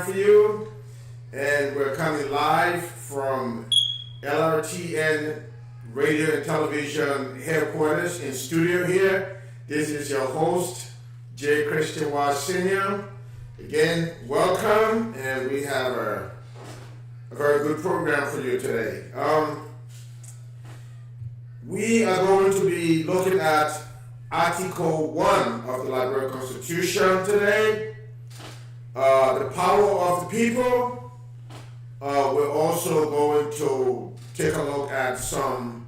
for you, and we're coming live from Lrtn Radio and Television headquarters in studio here. This is your host, J. Christian Watt Sr. Again, welcome, and we have a very good program for you today. We are going to be looking at Article 1 of the Liberian Constitution today, the power of the people. We're also going to take a look at some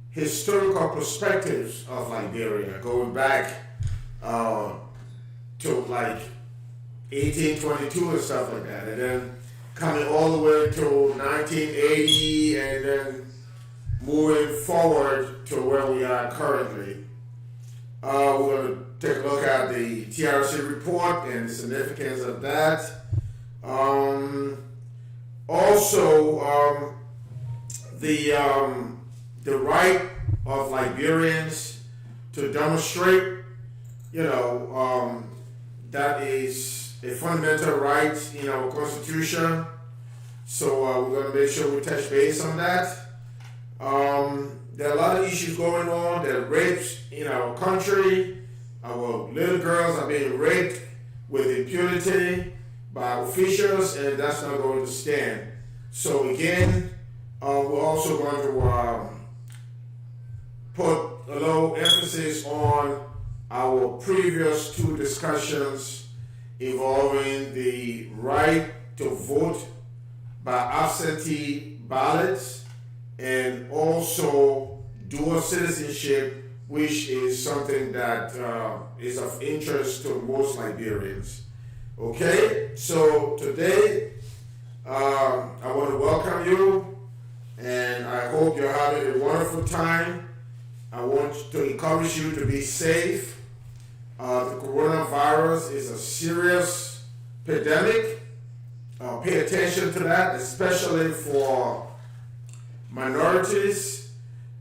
historical perspectives of Liberia, going back to like 1822 and stuff like that, and then coming all the way to 1980, and then moving forward to where we are currently. We're going to take a look at the TRC report and the significance of that. Also, the right of Liberians to demonstrate, that is a fundamental right in our Constitution. So we're going to make sure we touch base on that. There are a lot of issues going on. There are rapes in our country. Our little girls are being raped with impunity by officials, and that's not going to stand. So again, we're also going to put a little emphasis on our previous two discussions involving the right to vote by absentee ballots and also dual citizenship, which is something that is of interest to most Liberians. Okay, so today I want to welcome you, and I hope you're having a wonderful time. I want to encourage you to be safe. The coronavirus is a serious pandemic. Pay attention to that, especially for minorities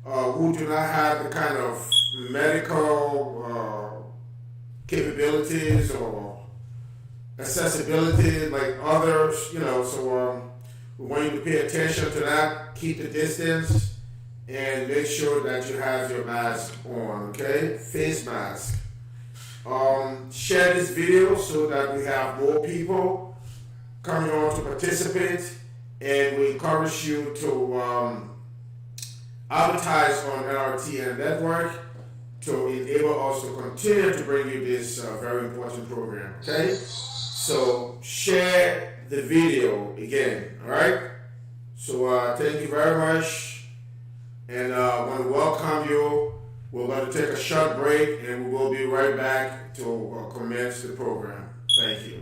who do not have the kind of medical capabilities or accessibility like others, so we want you to pay attention to that, keep the distance, and make sure that you have your mask on, okay? Face mask. Share this video so that we have more people coming on to participate, and we encourage you to advertise on Lrtn network to enable us to continue to bring you this very important program, okay? So share the video again, all right? So thank you very much, and I want to welcome you. We're going to take a short break, and we will be right back to commence the program. Thank you.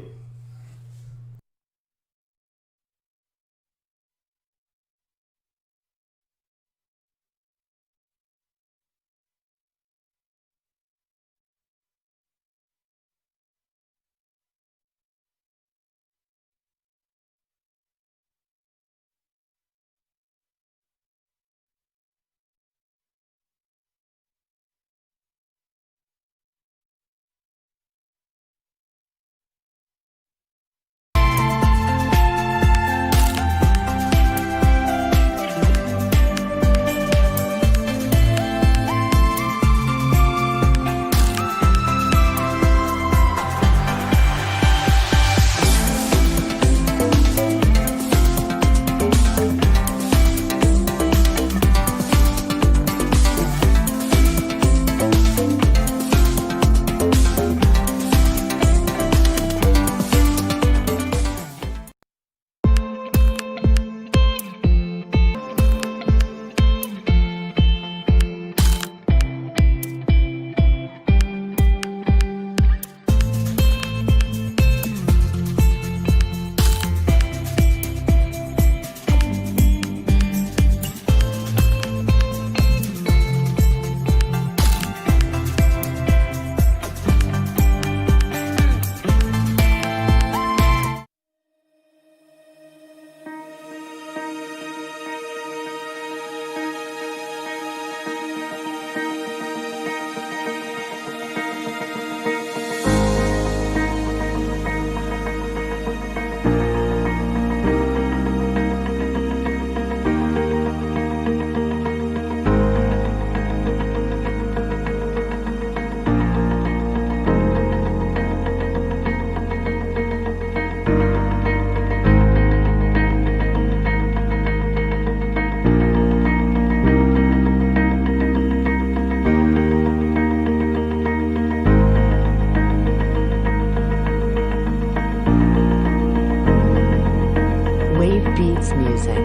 beats music.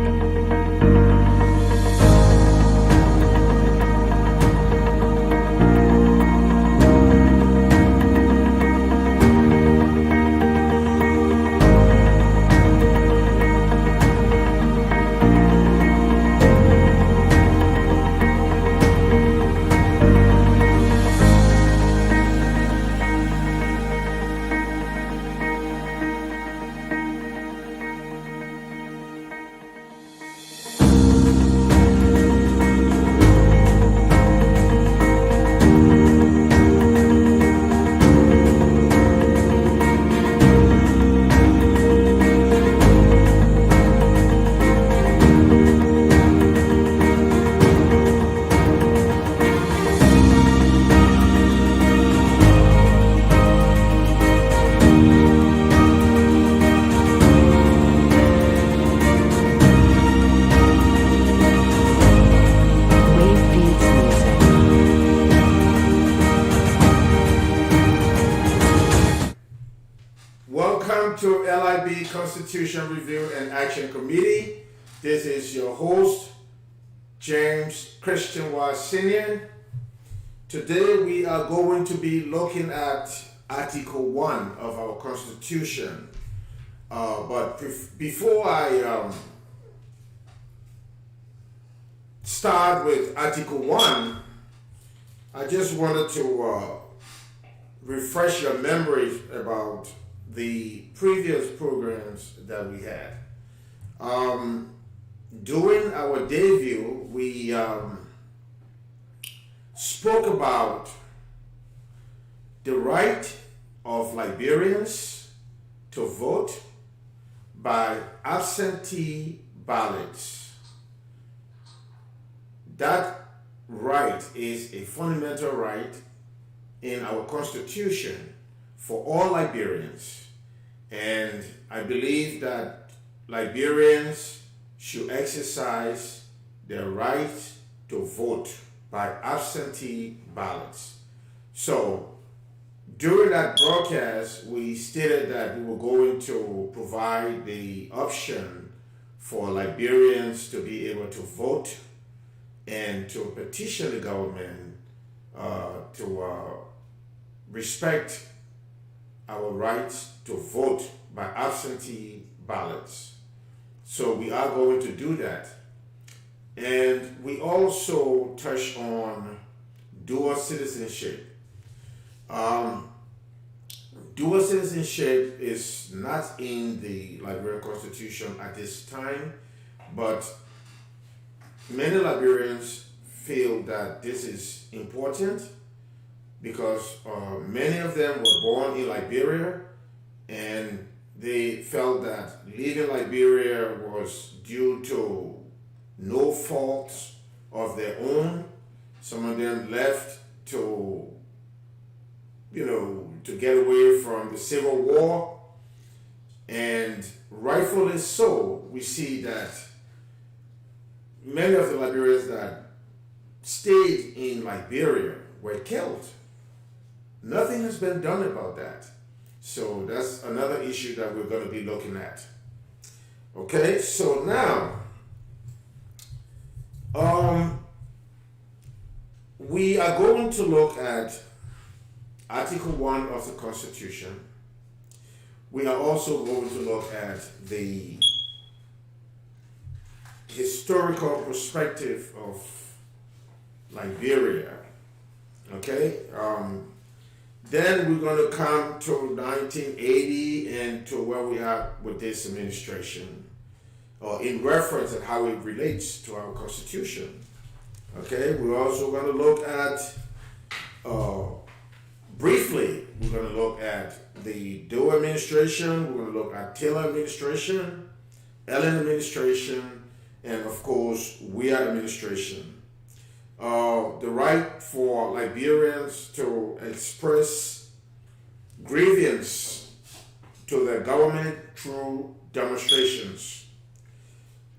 Welcome to LIB Constitution Review and Action Committee. This is your host, James Christian Wise Sr. Today we are going to be looking at Article 1 of our Constitution. But before I start with Article 1, I just wanted to refresh your memories about the previous programs that we had. During our debut, we spoke about the right of Liberians to vote by absentee ballots. That right is a fundamental right in our Constitution for all Liberians. And I believe that Liberians should exercise their right to vote by absentee ballots. So during that broadcast, we stated that we were going to provide the option for Liberians to be able to vote and to petition the government to respect our rights to vote by absentee ballots. So we are going to do that. And we also touch on dual citizenship. Dual citizenship is not in the Liberian Constitution at this time, but many Liberians feel that this is important because many of them were born in Liberia and they felt that leaving Liberia was due to no faults of their own. Some of them left to get away from the Civil War, and rightfully so. We see that many of the Liberians that stayed in Liberia were killed. Nothing has been done about that. So that's another issue that we're going to be looking at. Okay, so now we are going to look at Article 1 of the Constitution. We are also going to look at the historical perspective of Liberia. Okay? Then we're going to come to 1980 and to where we are with this administration, or in reference and how it relates to our Constitution. Okay? We're also going to look at briefly, we're going to look at the Doe administration, we're going to look at Taylor administration, Ellen administration, and of course, Weah administration. The right for Liberians to express grievance to the government through demonstrations.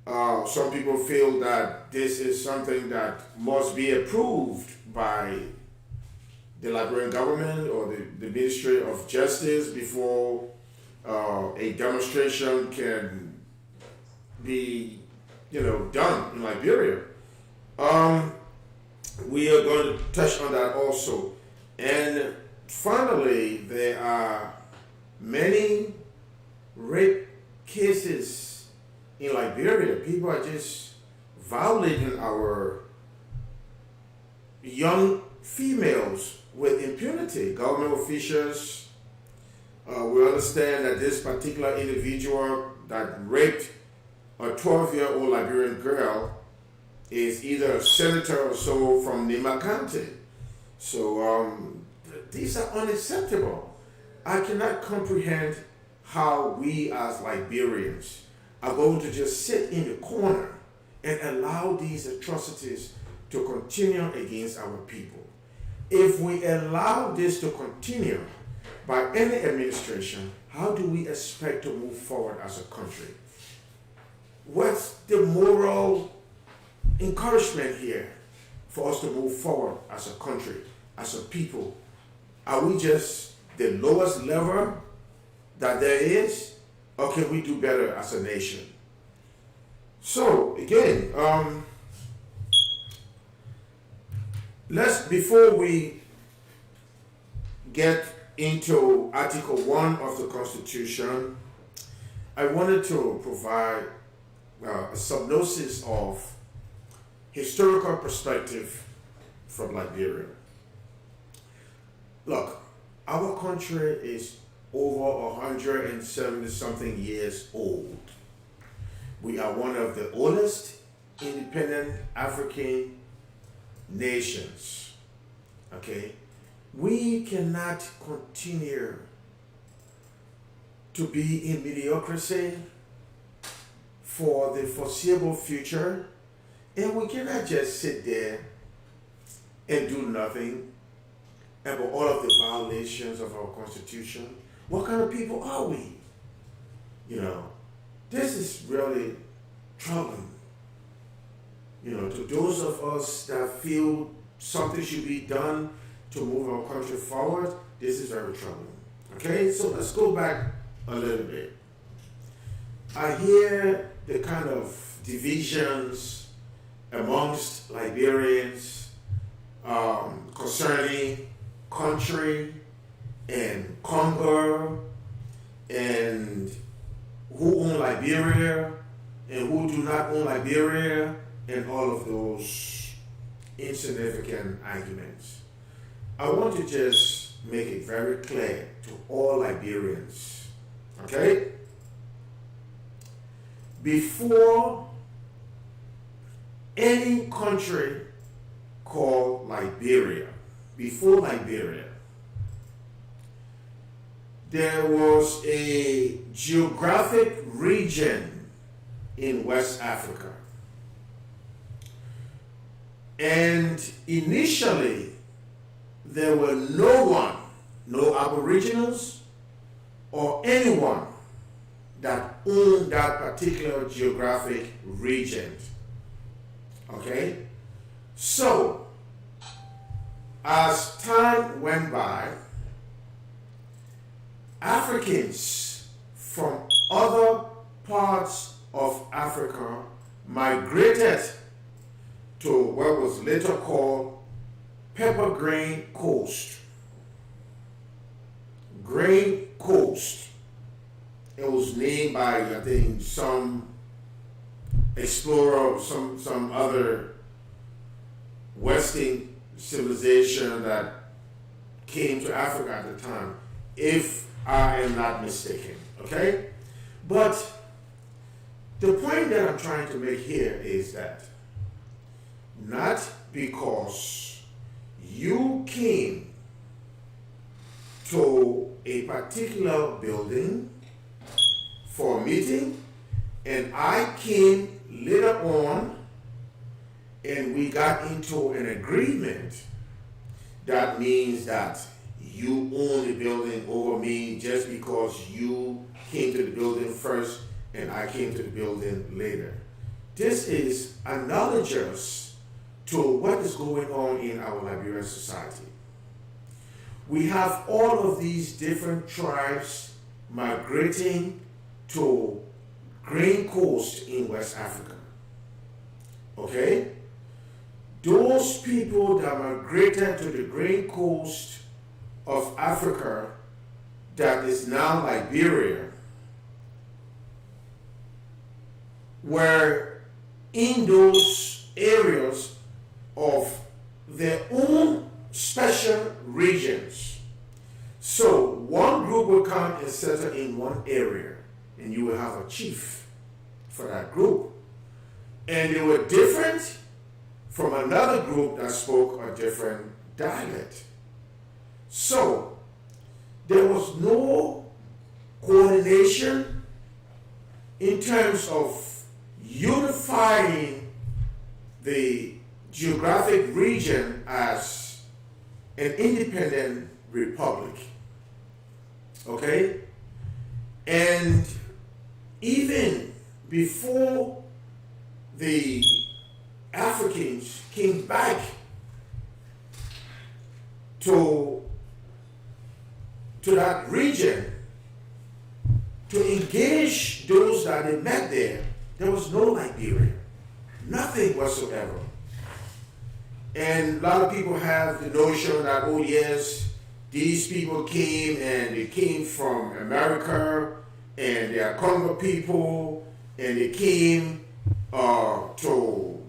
Some people feel that this is something that must be approved by the Liberian government or the Ministry of Justice before a demonstration can be, done in Liberia. Um, we are going to touch on that also. And finally, there are many rape cases in Liberia. People are just violating our young females with impunity. Government officials, we understand that this particular individual that raped a 12-year-old Liberian girl is either a senator or so from Nima County. So these are unacceptable. I cannot comprehend how we as Liberians are going to just sit in the corner and allow these atrocities to continue against our people. If we allow this to continue by any administration, how do we expect to move forward as a country? What's the moral encouragement here for us to move forward as a country, as a people? Are we just the lowest level that there is, or can we do better as a nation? So again, before we get into Article 1 of the Constitution, I wanted to provide a synopsis of historical perspective from Liberia. Look, our country is over 170 something years old. We are one of the oldest independent African nations. Okay? We cannot continue to be in mediocrity for the foreseeable future, and we cannot just sit there and do nothing about all of the violations of our Constitution. What kind of people are we? This is really troubling. To those of us that feel something should be done to move our country forward, this is very troubling. Okay, so let's go back a little bit. I hear the kind of divisions amongst Liberians concerning country and Congo and who own Liberia and who do not own Liberia and all of those insignificant arguments. I want to just make it very clear to all Liberians, okay? Before any country called Liberia, before Liberia, there was a geographic region in West Africa. And initially, there were no Aboriginals or anyone that owned that particular geographic region. Okay? So, as time went by, Africans from other parts of Africa migrated to what was later called Pepper Grain Coast. Grain Coast. It was named by, I think, some explorer or some other Western civilization that came to Africa at the time, if I am not mistaken. Okay? But the point that I'm trying to make here is that not because you came to a particular building for a meeting and I came later on and we got into an agreement, that means that you own the building over me just because you came to the building first and I came to the building later. This is analogous to what is going on in our Liberian society. We have all of these different tribes migrating to Grain Coast in West Africa. Okay? Those people that migrated to the Grain Coast of Africa, that is now Liberia, were in those areas of their own special regions. So one group will come and settle in one area, and you will have a chief for that group. And they were different from another group that spoke a different dialect. So there was no coordination in terms of unifying the geographic region as an independent republic. Okay? And even before the Africans came back to that region to engage those that they met there was no Liberia. Nothing whatsoever. And a lot of people have the notion that, oh yes, these people came and they came from America and they are Congo people and they came to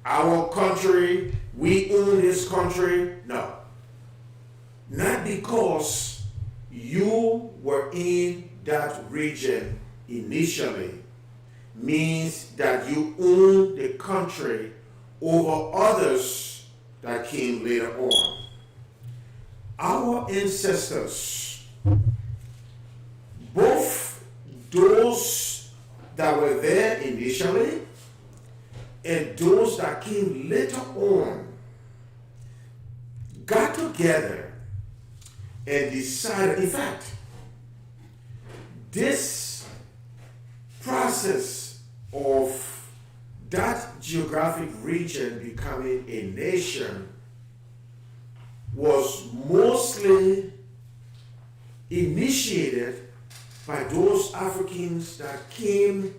our country. We own this country. No. Not because you were in that region initially means that you own the country over others that came later on. Our ancestors, both those that were there initially and those that came later on, got together and decided, in fact, this process of that geographic region becoming a nation was mostly initiated by those Africans that came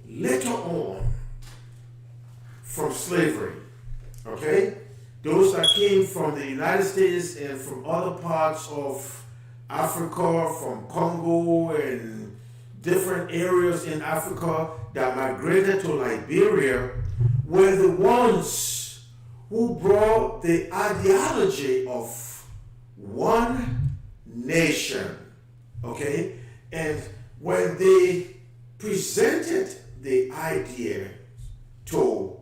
later on from slavery. Okay? Those that came from the United States and from other parts of Africa, from Congo and different areas in Africa that migrated to Liberia, were the ones who brought the ideology of one nation. Okay? And when they presented the idea to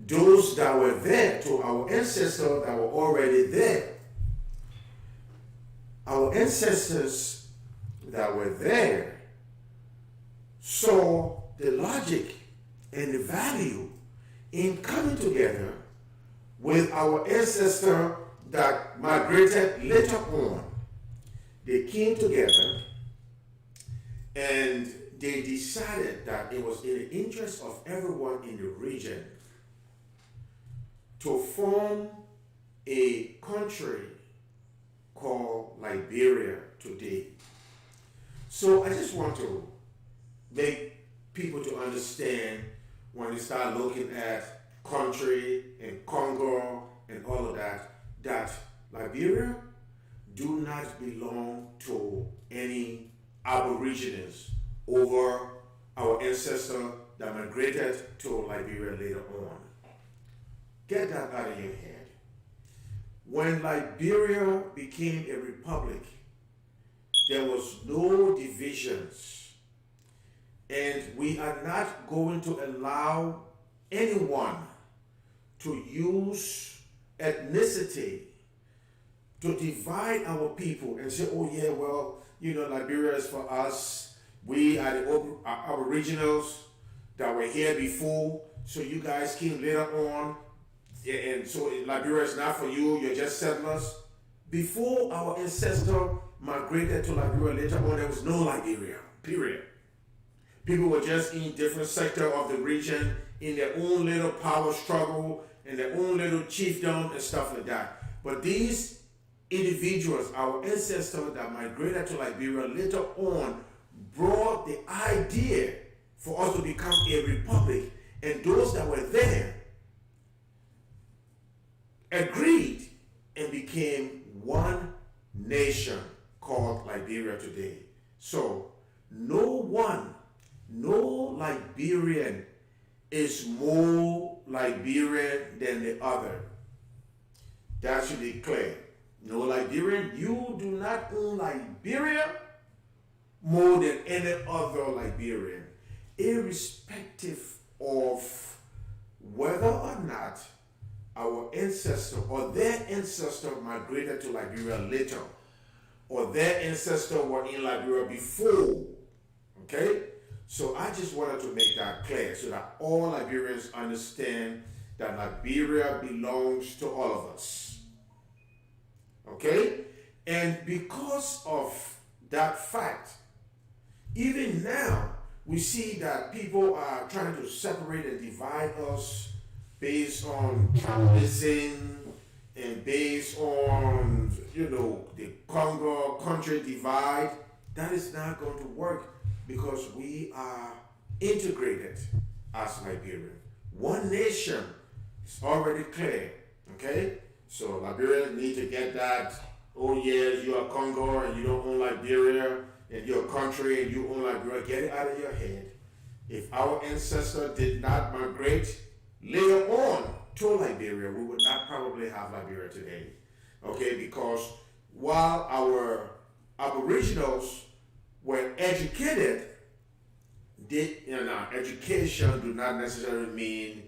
those that were there, to our ancestors that were already there, our ancestors that were there saw the logic and the value in coming together with our ancestor that migrated later on. They came together and they decided that it was in the interest of everyone in the region to form a country called Liberia today. So I just want to make people to understand when they start looking at country and Congo and all of that, that Liberia do not belong to any aborigines over our ancestor that migrated to Liberia later on. Get that out of your head. When Liberia became a republic, there was no divisions. And we are not going to allow anyone to use ethnicity to divide our people and say, oh yeah, well, Liberia is for us. We are the aboriginals that were here before, so you guys came later on. And so Liberia is not for you, you're just settlers. Before our ancestor migrated to Liberia later on, there was no Liberia, period. People were just in different sectors of the region, in their own little power struggle, in their own little chiefdom and stuff like that. But these individuals, our ancestors that migrated to Liberia later on, brought the idea for us to become a republic, and those that were there agreed and became one nation called Liberia today. So no Liberian is more Liberian than the other. That should be clear. No Liberian, you do not own Liberia more than any other Liberian, irrespective of whether or not our ancestor or their ancestor migrated to Liberia later, or their ancestor were in Liberia before. Okay? So I just wanted to make that clear so that all Liberians understand that Liberia belongs to all of us. Okay? And because of that fact, even now, we see that people are trying to separate and divide us based on tribalism and based on, the Congo country divide. That is not going to work because we are integrated as Liberian. One nation is already clear, okay? So Liberians need to get that. Oh yes, you are Congo and you don't own Liberia, and you're a country and you own Liberia. Get it out of your head. If our ancestor did not migrate later on to Liberia, we would not probably have Liberia today. Okay, because while our Aboriginals were educated, education do not necessarily mean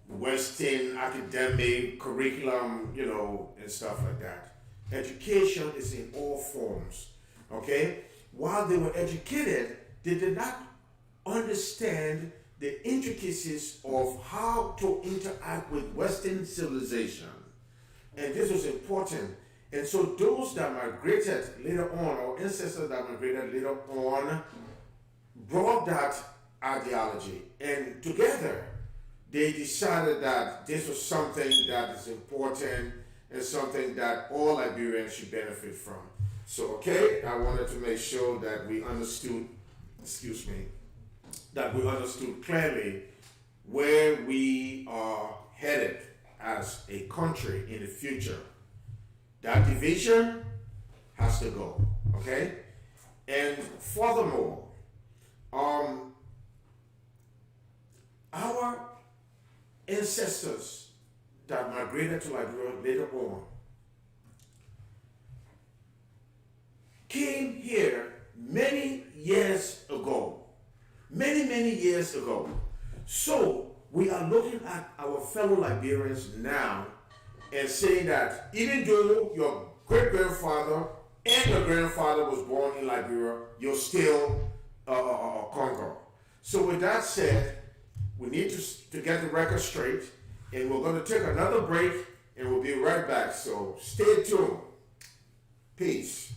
Western academic curriculum, and stuff like that. Education is in all forms. Okay? While they were educated, they did not understand the intricacies of how to interact with Western civilization. And this was important. And so those that migrated later on, or ancestors that migrated later on, brought that ideology. And together, they decided that this was something that is important and something that all Liberians should benefit from. So, okay, I wanted to make sure that we understood, that we understood clearly where we are headed as a country in the future. That division has to go, okay? And furthermore, our ancestors that migrated to Liberia later on came here many years ago. Many years ago. So we are looking at our fellow Liberians now and saying that even though your great-grandfather and your grandfather was born in Liberia, you're still a Congo. So with that said, we need to get the record straight, and we're going to take another break, and we'll be right back. So stay tuned. Peace.